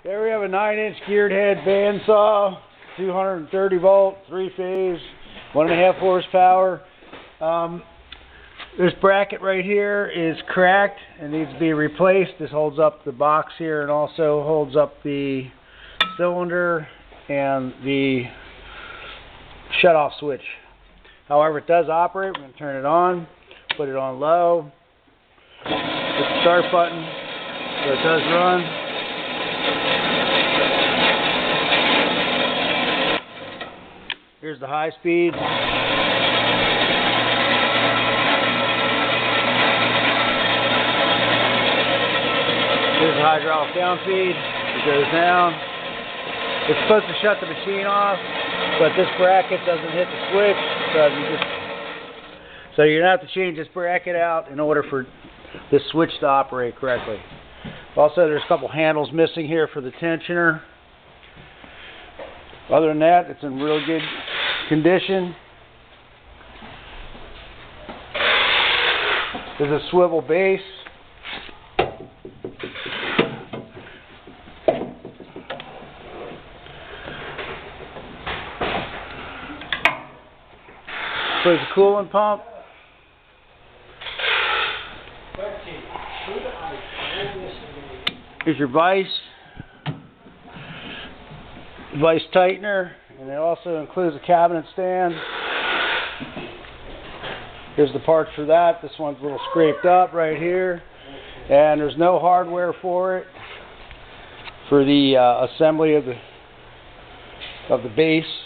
There we have a 9-inch geared head bandsaw, 230 volt, 3-phase, 1.5 horsepower. This bracket right here is cracked and needs to be replaced. This holds up the box here and also holds up the cylinder and the shut-off switch. However, it does operate. We're going to turn it on, put it on low, hit the start button so it does run. Here's the high speed. Here's the hydraulic down feed. It goes down. It's supposed to shut the machine off, but this bracket doesn't hit the switch, so you're gonna have to change this bracket out in order for this switch to operate correctly. Also, there's a couple handles missing here for the tensioner. Other than that, it's in really good condition. There's a swivel base. There's a coolant pump. Here's your vise tightener, and it also includes a cabinet stand. Here's the parts for that. This one's a little scraped up right here, and there's no hardware for it for the assembly of the base.